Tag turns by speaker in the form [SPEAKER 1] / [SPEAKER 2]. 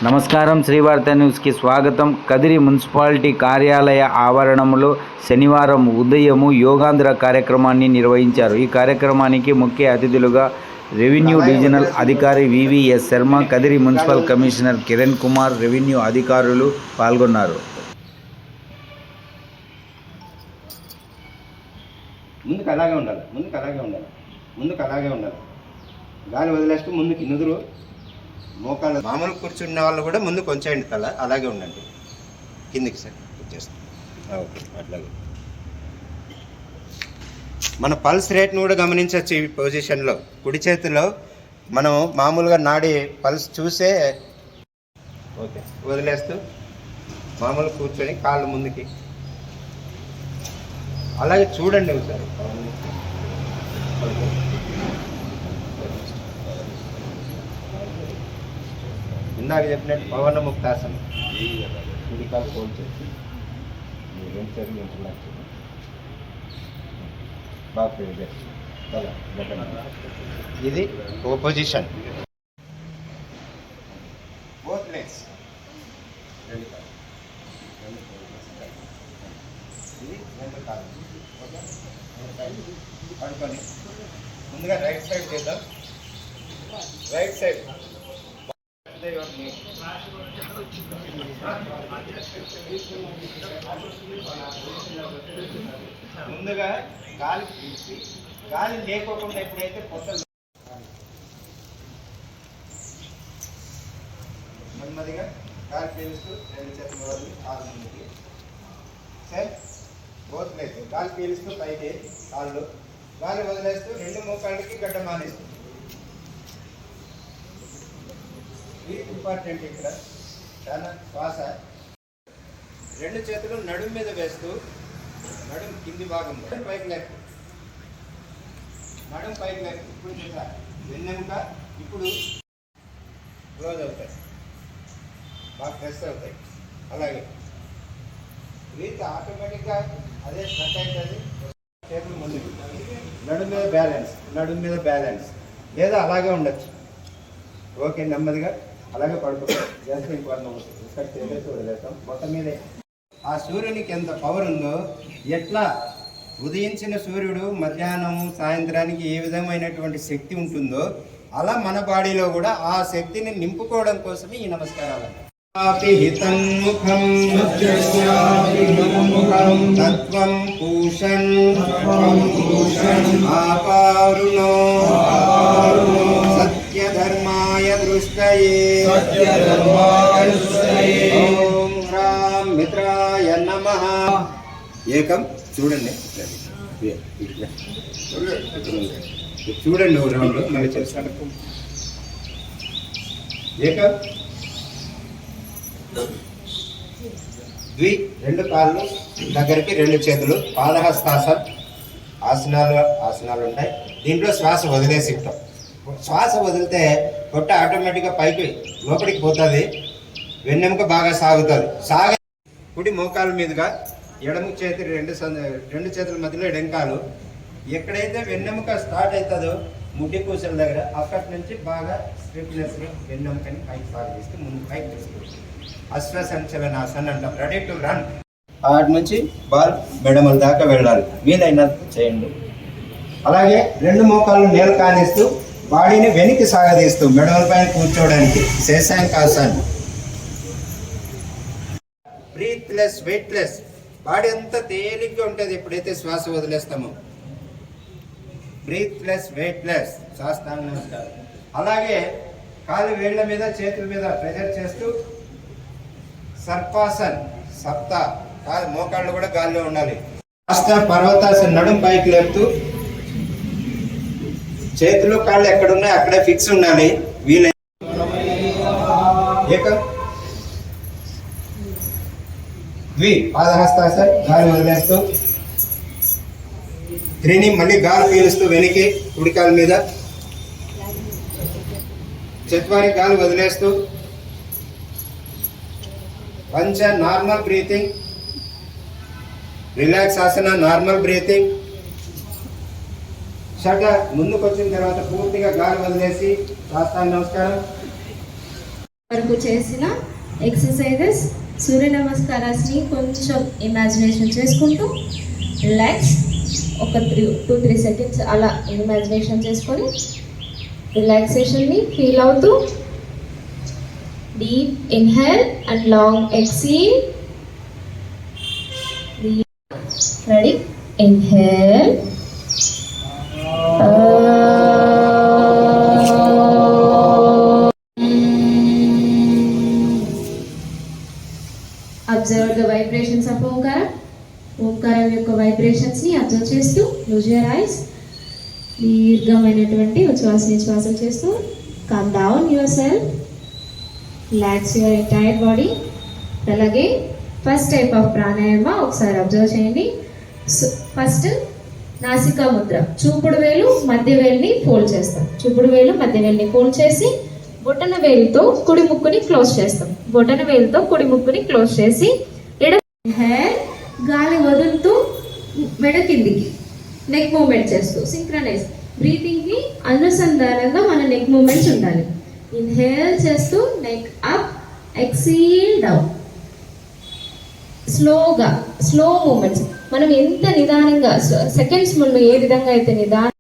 [SPEAKER 1] నమస్కారం. శ్రీవార్త న్యూస్కి స్వాగతం. కదిరి మున్సిపాలిటీ కార్యాలయ ఆవరణంలో శనివారం ఉదయం యోగాంధ్ర కార్యక్రమాన్ని నిర్వహించారు. ఈ కార్యక్రమానికి ముఖ్య అతిథులుగా రెవెన్యూ డివిజనల్ అధికారి VVS Sharma, Kadiri municipal commissioner Kiran Kumar, revenue అధికారులు పాల్గొన్నారు.
[SPEAKER 2] ముందుకు అలాగే ఉండాలి. గాలి వదిలేస్తూ ముందుకు నుదురు మోకాళ్ళు మామూలు కూర్చున్న వాళ్ళు కూడా ముందు కొంచెం తల అలాగే ఉండండి. కిందికి సార్ వచ్చేస్తాం. ఓకే, అట్లాగే మన పల్స్ రేట్ను కూడా గమనించవచ్చు. ఈ పొజిషన్లో కుడి చేతిలో మనం మామూలుగా నాడి పల్స్ చూసే ఓకే వదిలేస్తూ మామూలు కూర్చొని కాళ్ళు ముందుకి అలాగే చూడండి ఒకసారి. ఇందాక చెప్పినట్టు పవన ముక్తాసనం, కుడి కాలు ఫోల్డ్ చేసి ఇది ఓ పొజిషన్. బోత్ లెగ్స్ ఇది రెండు కాలు. పడుకొని ముందుగా రైట్ సైడ్ చేద్దాం. రైట్ సైడ్ ముందుగా గాలి పీల్చి గాలి లేకోకుండా ఎప్పుడైతే పొట్టలు నెమ్మదిగా గాలి పీలుస్తూ రెండు చేతుల వరకు కాళ్ళు ముందుకి సార్ బోత్ లేదు. గాలి పీలుస్తూ పైకి కాళ్ళు, గాలి వదిలేస్తూ రెండు మోకాళ్ళకి గడ్డ మానేస్తూ. ఇంపార్టెంట్ ఇక్కడ చాలా శ్వాస. రెండు చేతులు నడుము మీద వేస్తూ నడుము కింది భాగంలో పైకి లేపు, నడుము పైకి లేపు. ఇప్పుడు చూసా వెన్నెముక ఇప్పుడు క్లోజ్ అవుతాయి, బాగా ప్రెస్ అవుతాయి. అలాగే బ్రీత్ ఆటోమేటిక్గా అదే స్ట్రక్ అవుతుంది. చేతులు ముందుకు, నడుము మీద బ్యాలెన్స్ లేదా అలాగే ఉండొచ్చు. ఓకే, నెమ్మదిగా అలాగే పడుకుంటాం. జస్ట్ వదిలేస్తాం. మొత్తం మీదే ఆ సూర్యునికి ఎంత పవర్ ఉందో, ఎట్లా ఉదయించిన సూర్యుడు మధ్యాహ్నం సాయంత్రానికి ఏ విధమైనటువంటి శక్తి ఉంటుందో అలా మన బాడీలో కూడా ఆ శక్తిని నింపుకోవడం కోసమే ఈ నమస్కారాలు. తత్వం పూషన్ ఆపారుణో సత్యధర్మాయ దృష్టయే ఓం హ్రాం మిత్రాయ నమః. ఏకం చూడండి, చూడండి ఓ రౌండ్ మళ్ళీ చేస్తాను. ఏకం ద్వి, రెండు కాళ్ళు దగ్గరికి, రెండు చేతులు ఆసనాలు ఉంటాయి. దీంట్లో శ్వాస వదిలేసి ఉంటాం. శ్వాస వదిలితే పొట్ట ఆటోమేటిక్గా పైకి లోపలికి పోతుంది, వెన్నెముక బాగా సాగుతుంది. కుడి మోకాలు మీదుగా ఎడమ చేతి రెండు చేతుల మధ్యలో ఎడంకాలు, ఎక్కడైతే వెన్నెముక స్టార్ట్ అవుతుందో ముడ్డి పూసల దగ్గర అక్కడి నుంచి బాగా స్ట్రిప్నెస్గా వెన్నెముకని పైకి సాగిస్తూ ముందు పైకి తీసుకుంటాం. అశ్వసంచలనాసన్ అంటాం. Ready to run. వాటి నుంచి బాల్ మెడమల దాకా వెళ్ళాలి. మీదైనా చేయండి. అలాగే రెండు మోకాళ్ళు నేల కానిస్తూ బాడీని వెనక్కి సాగదీస్తూ మెడమల పైన కూర్చోవడానికి శశాంకాసన్. Breathless, weightless. బాడీ అంతా తేలిగ్గా ఉంటుంది ఎప్పుడైతే శ్వాస వదిలేస్తామో. బ్రీత్లెస్, వెయిట్లెస్ శాస్త్రాంగ నమస్కారం. అలాగే కాలు వేళ్ల మీద చేతుల మీద ప్రెజర్ చేస్తూ సర్పాసన్. సప్త మోకాళ్ళు కూడా గాల్లో ఉండాలి. పర్వతాసన్. నడుం పైకి లేపుతూ చేతులు కాళ్ళు ఎక్కడున్నాయి అక్కడే ఫిక్స్ ఉండాలి. వీలై ఏకం ద్వి పాదహస్తాసన్. గాలి వదిలేస్తూ త్రిని మళ్ళీ గాలి పీలుస్తూ వెనక్కి కుడికాల మీద. చత్వారి గాలి వదిలేస్తూ పంచ నార్మల్ బ్రీతింగ్. రిలాక్స్ ఆసన, నార్మల్ బ్రీతింగ్. షట ముందుకు వచ్చిన తర్వాత పూర్తిగా గాలి వదిలేసి సాష్టాంగ నమస్కారం.
[SPEAKER 3] వరకు చేసిన ఎక్సర్సైజెస్ సూర్య నమస్కారాన్ని కొంచెం ఇమాజినేషన్ చేసుకుంటూ రిలాక్స్ ఒక 2-3 సెకండ్స్ అలా ఇమాజినేషన్ చేసుకొని రిలాక్సేషన్ని ఫీల్ అవుతూ deep inhale and long ఎక్సీల్. Ready? Inhale, observe the vibrations of ఓంకారం. ఓంకారం యొక్క వైబ్రేషన్స్ ని అబ్జర్వ్ చేస్తూ క్లోజ్ యువర్ ఐస్. దీర్ఘమైనటువంటి ఉచ్ఛ్వాస నిశ్వాసం చేస్తూ calm down your self, relax your entire body. అలాగే ఫస్ట్ టైప్ ఆఫ్ ప్రాణాయామ ఒకసారి అబ్జర్వ్ చేయండి. ఫస్ట్ నాసికా ముద్ర, చూపుడు వేలు మధ్య వేలుని ఫోల్డ్ చేస్తాం. చూపుడు వేలు మధ్య వేలుని ఫోల్డ్ చేసి బొటన వేలుతో కుడి ముక్కుని క్లోజ్ చేస్తాం. బొటన వేలుతో కుడి ముక్కుని క్లోజ్ చేసి హెయిర్ గాలి వదులుతూ మెడ కిందికి నెక్ మూమెంట్ చేస్తూ సింక్రనైజ్. బ్రీతింగ్ కి అనుసంధానంగా మన నెక్ మూమెంట్స్ ఉండాలి. ఇన్హేల్ చేస్తూ నెక్ అప్, ఎక్సీల్ డౌన్. స్లోగా, స్లో మూమెంట్స్. మనం ఎంత నిదానంగా సెకండ్స్ ముందు ఏ విధంగా అయితే నిదానం